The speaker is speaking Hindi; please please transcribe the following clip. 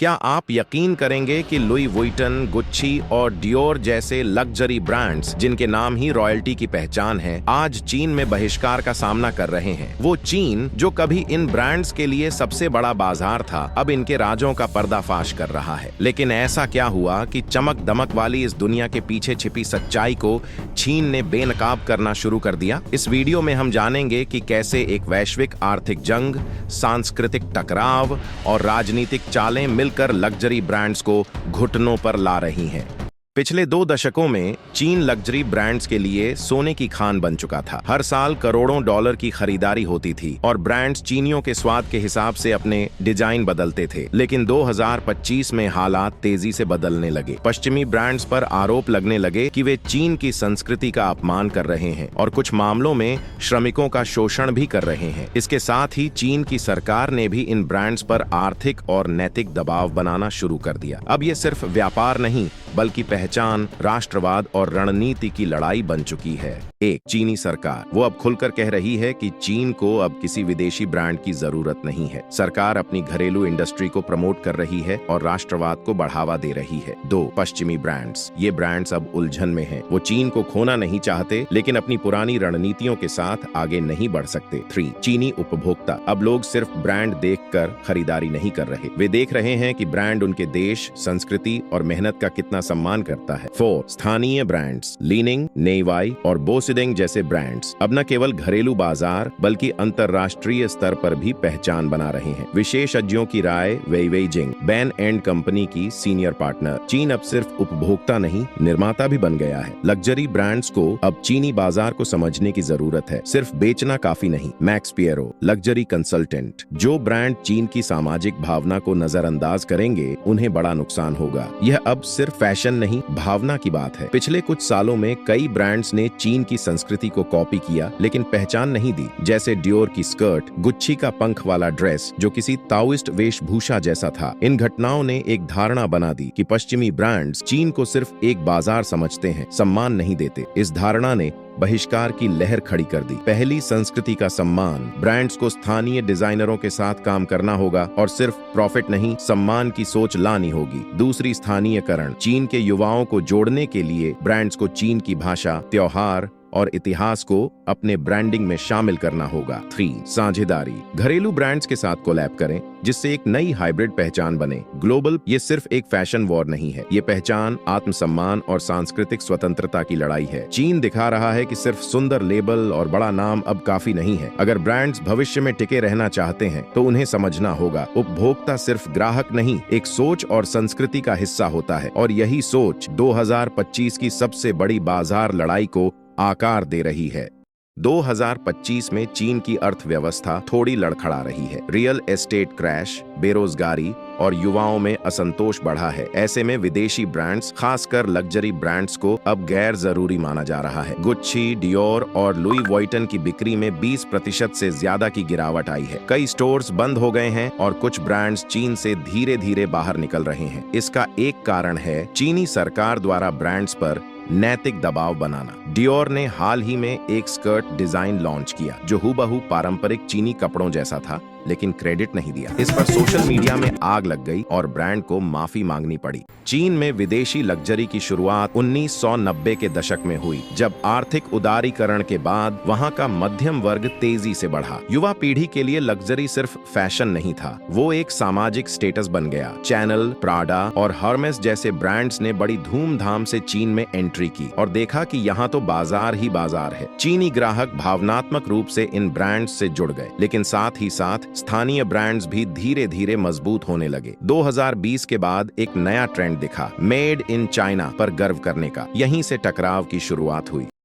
क्या आप यकीन करेंगे कि लुई वुइटन, गुच्ची और डियोर जैसे लग्जरी ब्रांड्स, जिनके नाम ही रॉयल्टी की पहचान है, आज चीन में बहिष्कार का सामना कर रहे हैं। वो चीन जो कभी इन ब्रांड्स के लिए सबसे बड़ा बाजार था, अब इनके राजों का पर्दाफाश कर रहा है। लेकिन ऐसा क्या हुआ कि चमक दमक वाली इस दुनिया के पीछे छिपी सच्चाई को चीन ने बेनकाब करना शुरू कर दिया? इस वीडियो में हम जानेंगे कि कैसे एक वैश्विक आर्थिक जंग, सांस्कृतिक टकराव और राजनीतिक चालें मिलकर लग्जरी ब्रांड्स को घुटनों पर ला रही हैं। पिछले 2 दशकों में चीन लग्जरी ब्रांड्स के लिए सोने की खान बन चुका था। हर साल करोड़ों डॉलर की खरीदारी होती थी और ब्रांड्स चीनियों के स्वाद के हिसाब से अपने डिजाइन बदलते थे। लेकिन 2025 में हालात तेजी से बदलने लगे। पश्चिमी ब्रांड्स पर आरोप लगने लगे कि वे चीन की संस्कृति का अपमान कर रहे हैं और कुछ मामलों में श्रमिकों का शोषण भी कर रहे हैं। इसके साथ ही चीन की सरकार ने भी इन ब्रांड्स पर आर्थिक और नैतिक दबाव बनाना शुरू कर दिया। अब ये सिर्फ व्यापार नहीं बल्कि पहचान, राष्ट्रवाद और रणनीति की लड़ाई बन चुकी है। एक चीनी सरकार वो अब खुलकर कह रही है कि चीन को अब किसी विदेशी ब्रांड की जरूरत नहीं है। सरकार अपनी घरेलू इंडस्ट्री को प्रमोट कर रही है और राष्ट्रवाद को बढ़ावा दे रही है। 2 पश्चिमी ब्रांड्स, ये ब्रांड्स अब उलझन में हैं। वो चीन को खोना नहीं चाहते लेकिन अपनी पुरानी रणनीतियों के साथ आगे नहीं बढ़ सकते। 3 चीनी उपभोक्ता, अब लोग सिर्फ ब्रांड देखकर खरीदारी नहीं कर रहे, वे देख रहे हैं कि ब्रांड उनके देश, संस्कृति और मेहनत का कितना सम्मान करता है। 4 स्थानीय ब्रांड्स, लीनिंग, नेइवाई और बोसिडिंग जैसे ब्रांड्स अब न केवल घरेलू बाजार बल्कि अंतरराष्ट्रीय स्तर पर भी पहचान बना रहे हैं। विशेषज्ञों की राय, वेइवेइजिंग, बैन एंड कंपनी की सीनियर पार्टनर, चीन अब सिर्फ उपभोक्ता नहीं निर्माता भी बन गया है। लग्जरी ब्रांड्स को अब चीनी बाजार को समझने की जरूरत है, सिर्फ बेचना काफी नहीं। मैक्स पियरो, लग्जरी कंसल्टेंट, जो ब्रांड चीन की सामाजिक भावना को नजरअंदाज करेंगे उन्हें बड़ा नुकसान होगा। यह अब सिर्फ फैशन नहीं, भावना की बात है। पिछले कुछ सालों में कई ब्रांड्स ने चीन की संस्कृति को कॉपी किया लेकिन पहचान नहीं दी, जैसे डियोर की स्कर्ट, गुच्ची का पंख वाला ड्रेस जो किसी ताओइस्ट वेशभूषा जैसा था। इन घटनाओं ने एक धारणा बना दी कि पश्चिमी ब्रांड्स चीन को सिर्फ एक बाजार समझते हैं, सम्मान नहीं देते। इस धारणा ने बहिष्कार की लहर खड़ी कर दी। पहली, संस्कृति का सम्मान, ब्रांड्स को स्थानीय डिजाइनरों के साथ काम करना होगा और सिर्फ प्रॉफिट नहीं, सम्मान की सोच लानी होगी। दूसरी, स्थानीयकरण, चीन के युवाओं को जोड़ने के लिए ब्रांड्स को चीन की भाषा, त्योहार और इतिहास को अपने ब्रांडिंग में शामिल करना होगा। 3 साझेदारी, घरेलू ब्रांड्स के साथ कोलैब करें जिससे एक नई हाइब्रिड पहचान बने। ग्लोबल, ये सिर्फ एक फैशन वॉर नहीं है, ये पहचान, आत्मसम्मान और सांस्कृतिक स्वतंत्रता की लड़ाई है। चीन दिखा रहा है कि सिर्फ सुंदर लेबल और बड़ा नाम अब काफी नहीं है। अगर ब्रांड्स भविष्य में टिके रहना चाहते हैं तो उन्हें समझना होगा उपभोक्ता सिर्फ ग्राहक नहीं, एक सोच और संस्कृति का हिस्सा होता है और यही सोच 2025 की सबसे बड़ी बाजार लड़ाई को आकार दे रही है। 2025 में चीन की अर्थव्यवस्था थोड़ी लड़खड़ा रही है। रियल एस्टेट क्रैश, बेरोजगारी और युवाओं में असंतोष बढ़ा है। ऐसे में विदेशी ब्रांड्स, खासकर लग्जरी ब्रांड्स को अब गैर जरूरी माना जा रहा है। गुच्ची, डियोर और लुई वुइटन की बिक्री में 20% से ज्यादा की गिरावट आई है। कई स्टोर्स बंद हो गए हैं और कुछ ब्रांड्स चीन से धीरे धीरे बाहर निकल रहे हैं। इसका एक कारण है चीनी सरकार द्वारा ब्रांड्स पर नैतिक दबाव बनाना। डियोर ने हाल ही में एक स्कर्ट डिजाइन लॉन्च किया जो हूबहू पारंपरिक चीनी कपड़ों जैसा था, लेकिन क्रेडिट नहीं दिया। इस पर सोशल मीडिया में आग लग गई और ब्रांड को माफी मांगनी पड़ी। चीन में विदेशी लग्जरी की शुरुआत 1990 के दशक में हुई, जब आर्थिक उदारीकरण के बाद वहां का मध्यम वर्ग तेजी से बढ़ा। युवा पीढ़ी के लिए लग्जरी सिर्फ फैशन नहीं था, वो एक सामाजिक स्टेटस बन गया। चैनल, प्राडा और हर्मेस जैसे ब्रांड्स ने बड़ी धूमधाम से चीन में एंट्री की और देखा कि यहाँ तो बाजार ही बाजार है। चीनी ग्राहक भावनात्मक रूप से इन ब्रांड्स से जुड़ गए, लेकिन साथ ही साथ स्थानीय ब्रांड्स भी धीरे धीरे मजबूत होने लगे। 2020 के बाद एक नया ट्रेंड दिखा, मेड इन चाइना पर गर्व करने का। यहीं से टकराव की शुरुआत हुई।